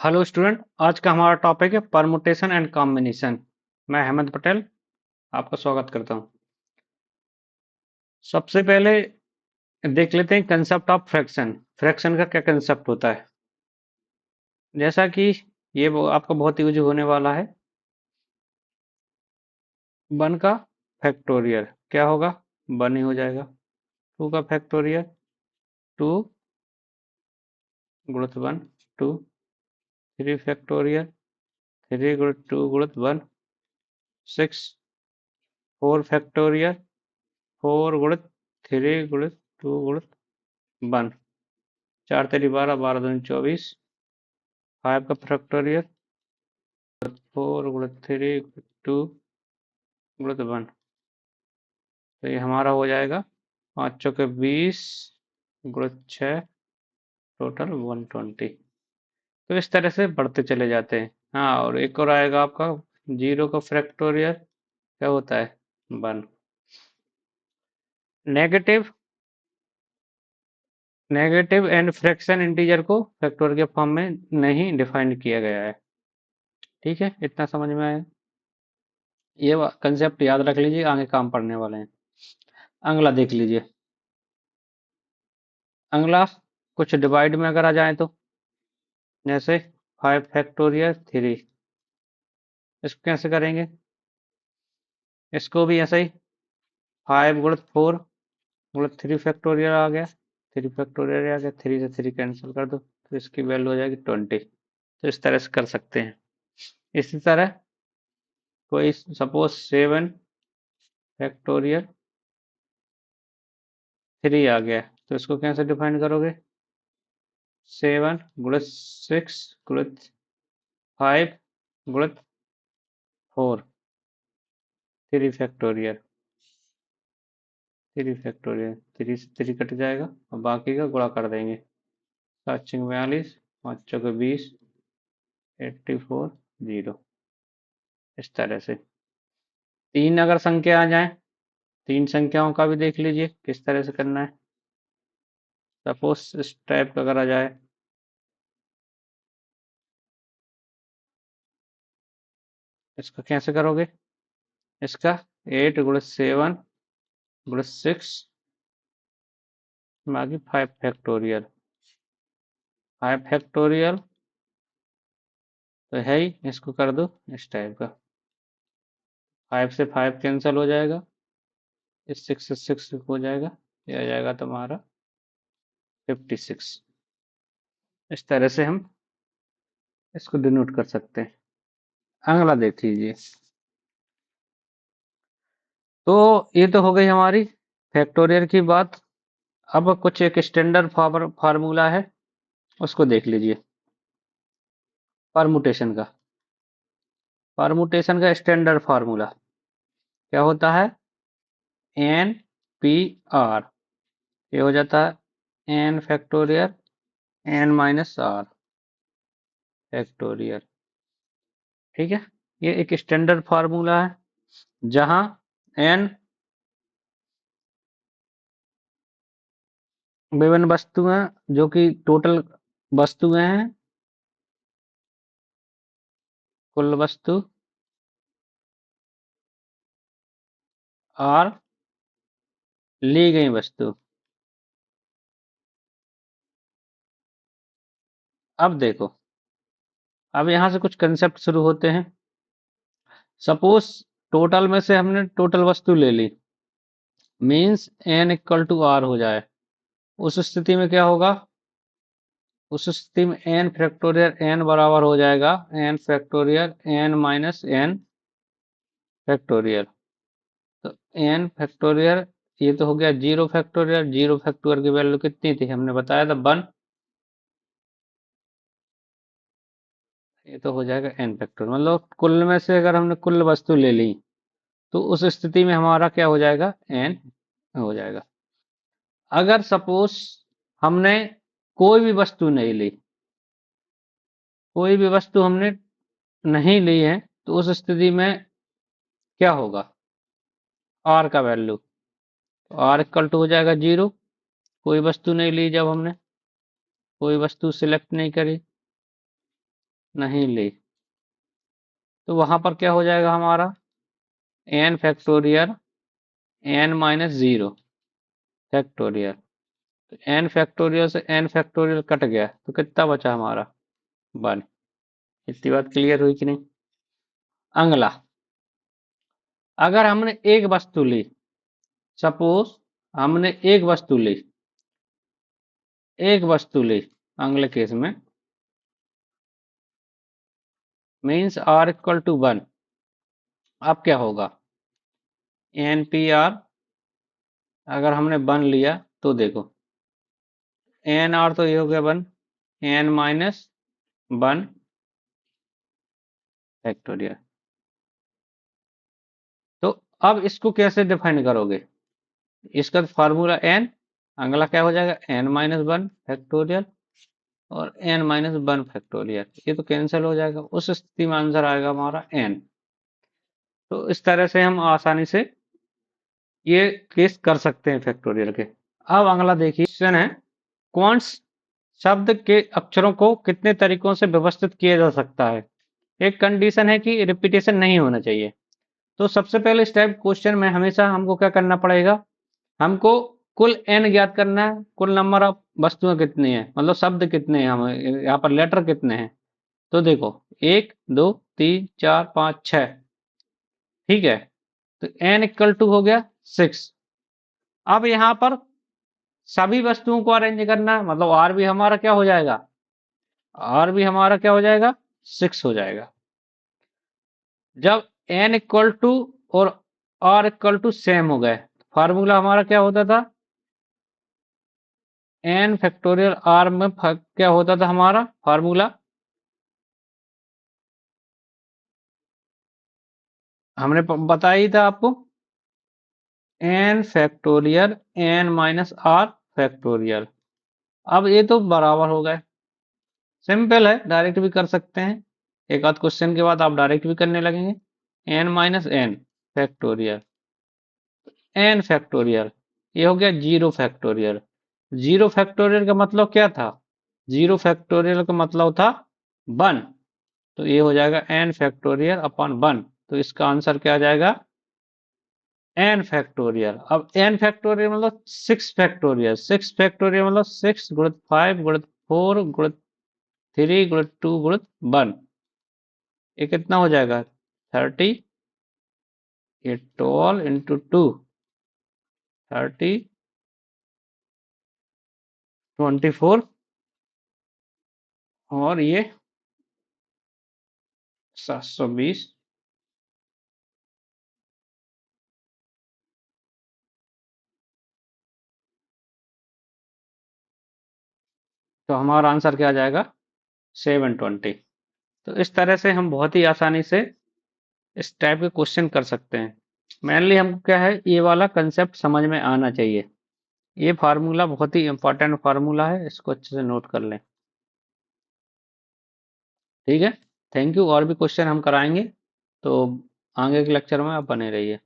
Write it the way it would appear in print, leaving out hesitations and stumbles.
Hello student, आज का हमारा टॉपिक है परमुटेशन एंड कॉम्बिनेशन। मैं अहमद पटेल आपका स्वागत करता हूं। सबसे पहले देख लेते हैं कंसेप्ट ऑफ फ्रैक्शन। फ्रैक्शन का क्या कंसेप्ट होता है। जैसा कि ये आपका बहुत यूज होने वाला है। 1 का फैक्टोरियल क्या होगा, 1 ही हो जाएगा। 2 का फैक्टोरियल 2 गुणित 1 2। 3 फैक्टोरियल 3 गुणित 2 गुणित 1 6। 4 फैक्टोरियल 4 गुणित 3 गुणित 2 गुणित 1। 4 तेरी 12 12 दूनी 24। 5 का फैक्टोरियल 4 गुणित 3 2 गुणित 1। तो ये हमारा हो जाएगा 5 चौके 20 गुणित 6 टोटल 120। तो इस तरह से बढ़ते चले जाते हैं। हाँ, और एक और आएगा आपका 0 का फैक्टोरियल क्या होता है 1। Negative negative and fraction integer को फैक्टोरियल के फॉर्म में नहीं डिफाइन किया गया है। ठीक है, इतना समझ में आया। ये कंसेप्ट याद रख लीजिए, आगे काम पड़ने वाले हैं। अगला देख लीजिए। अगला कुछ डिवाइड में अगर आ जाए तो जैसे 5 फैक्टोरियल 3। इसको कैसे करेंगे, इसको भी ऐसे ही 5 गुणित 4 गुणित 3 फैक्टोरियल आ गया। 3 फैक्टोरियल आ गया, 3 से 3 कैंसिल कर दो तो इसकी वैल्यू हो जाएगी 20। तो इस तरह से कर सकते हैं। इसी तरह कोई सपोज 7 फैक्टोरियल 3 आ गया, तो इसको कैसे डिफाइन करोगे, 7 गुणित 6 गुणित 5 गुणित 4 3 फैक्टोरियल 3 फैक्टोरियल 3 से 3 कट जाएगा और बाकी का गुणा कर देंगे। 7 छंग 42 5 चौके 20 84 0। इस तरह से 3 अगर संख्या आ जाए, 3 संख्याओं का भी देख लीजिए किस तरह से करना है। सपोज इस टाइप का अगर आ जाए, इसका कैसे करोगे, इसका 8 गुणित 7 गुणित 6 बाकी 5 फैक्टोरियल 5 फैक्टोरियल तो है ही, इसको कर दो इस टाइप का। 5 से 5 कैंसिल हो जाएगा, इस 6 से 6 हो जाएगा, ये आ जाएगा तुम्हारा 56। इस तरह से हम इसको डिनोट कर सकते हैं। अगला देख लीजिए। तो ये तो हो गई हमारी फैक्टोरियल की बात। अब कुछ एक स्टैंडर्ड फार्मूला है, उसको देख लीजिए। परमुटेशन का स्टैंडर्ड फार्मूला क्या होता है, एन पी आर। ये हो जाता है n factorial n minus r factorial. ठीक है, ये एक स्टैंडर्ड फार्मूला है जहां एन विभिन्न वस्तुएं जो कि टोटल वस्तुएं हैं, कुल वस्तु, और ली गई वस्तु। अब देखो, अब यहां से कुछ कंसेप्ट शुरू होते हैं। सपोज टोटल में से हमने टोटल वस्तु ले ली, means N equal to R हो जाए। उस स्थिति में क्या होगा, उस स्थिति में एन फैक्टोरियल एन बराबर हो जाएगा n factorial n minus n factorial. तो एन फैक्टोरियल ये तो हो गया 0 फैक्टोरियल। 0 फैक्टोरियल की वैल्यू कितनी थी, हमने बताया था 1। ये तो हो जाएगा एन फैक्टोरियल, मतलब कुल में से अगर हमने कुल वस्तु ले ली तो उस स्थिति में हमारा क्या हो जाएगा, एन हो जाएगा। अगर सपोज हमने कोई भी वस्तु नहीं ली, कोई भी वस्तु हमने नहीं ली है, तो उस स्थिति में क्या होगा, आर का वैल्यू, आर इक्वल टू हो जाएगा 0। कोई वस्तु नहीं ली, जब हमने कोई वस्तु सिलेक्ट नहीं करी नहीं ली, तो वहां पर क्या हो जाएगा हमारा n factorial n minus zero factorial. तो n फैक्टोरियल से n फैक्टोरियल कट गया तो कितना बचा हमारा 1। इतनी बात क्लियर हुई कि नहीं। अगला, अगर हमने एक वस्तु ली, सपोज हमने एक वस्तु ली अगले केस में, मीन्स r इक्वल टू 1। अब क्या होगा एन पी आर, अगर हमने 1 लिया तो देखो एन आर तो ये हो गया 1, एन माइनस 1 फैक्टोरियल। तो अब इसको कैसे डिफाइन करोगे, इसका फार्मूला एन, अगला क्या हो जाएगा एन माइनस 1 फैक्टोरियल और एन माइनस 1 फैक्टोरियल, ये तो कैंसिल हो जाएगा, उस स्थिति में आंसर आएगा हमारा एन। तो इस तरह से हम आसानी से ये केस कर सकते हैं फैक्टोरियल के। अब अगला देखिए क्वेश्चन है, क्वांट्स शब्द के अक्षरों को कितने तरीकों से व्यवस्थित किया जा सकता है। एक कंडीशन है कि रिपीटेशन नहीं होना चाहिए। तो सबसे पहले इस टाइप क्वेश्चन में हमेशा हमको क्या करना पड़ेगा, हमको कुल n ज्ञात करना है, कुल नंबर ऑफ वस्तुएं कितनी है, मतलब शब्द कितने हैं, हम यहाँ पर लेटर कितने हैं। तो देखो 1 2 3 4 5 6, ठीक है। तो n इक्वल टू हो गया 6। अब यहाँ पर सभी वस्तुओं को अरेंज करना है, मतलब r भी हमारा क्या हो जाएगा, r भी हमारा क्या हो जाएगा 6 हो जाएगा। जब n इक्वल टू और r इक्वल टू सेम हो गए, फार्मूला हमारा क्या होता था, n फैक्टोरियल r में क्या होता था हमारा फार्मूला, हमने बताया ही था आपको, n factorial n minus r factorial. अब ये तो बराबर हो गए, सिंपल है, डायरेक्ट भी कर सकते हैं, एक आध क्वेश्चन के बाद आप डायरेक्ट भी करने लगेंगे। n minus n factorial, n factorial, ये हो गया 0 फैक्टोरियल। 0 फैक्टोरियल का मतलब क्या था, 0 फैक्टोरियल का मतलब था 1, तो ये हो जाएगा n फैक्टोरियल अपॉन 1। तो इसका आंसर क्या आ जाएगा n फैक्टोरियल। अब n फैक्टोरियल मतलब 6 फैक्टोरियल, 6 फैक्टोरियल मतलब 6 गुणित 5 गुणित 4 गुणित 3 गुणित 2 गुणित 1, ये कितना हो जाएगा 30, ये 12 इंटू 2 30, 24 और ये 720। तो हमारा आंसर क्या आ जाएगा 720। तो इस तरह से हम बहुत ही आसानी से इस टाइप के क्वेश्चन कर सकते हैं। मेनली हमको क्या है, ये वाला कंसेप्ट समझ में आना चाहिए। ये फार्मूला बहुत ही इंपॉर्टेंट फार्मूला है, इसको अच्छे से नोट कर लें, ठीक है। थैंक यू, और भी क्वेश्चन हम कराएंगे, तो आगे के लेक्चर में आप बने रहिए।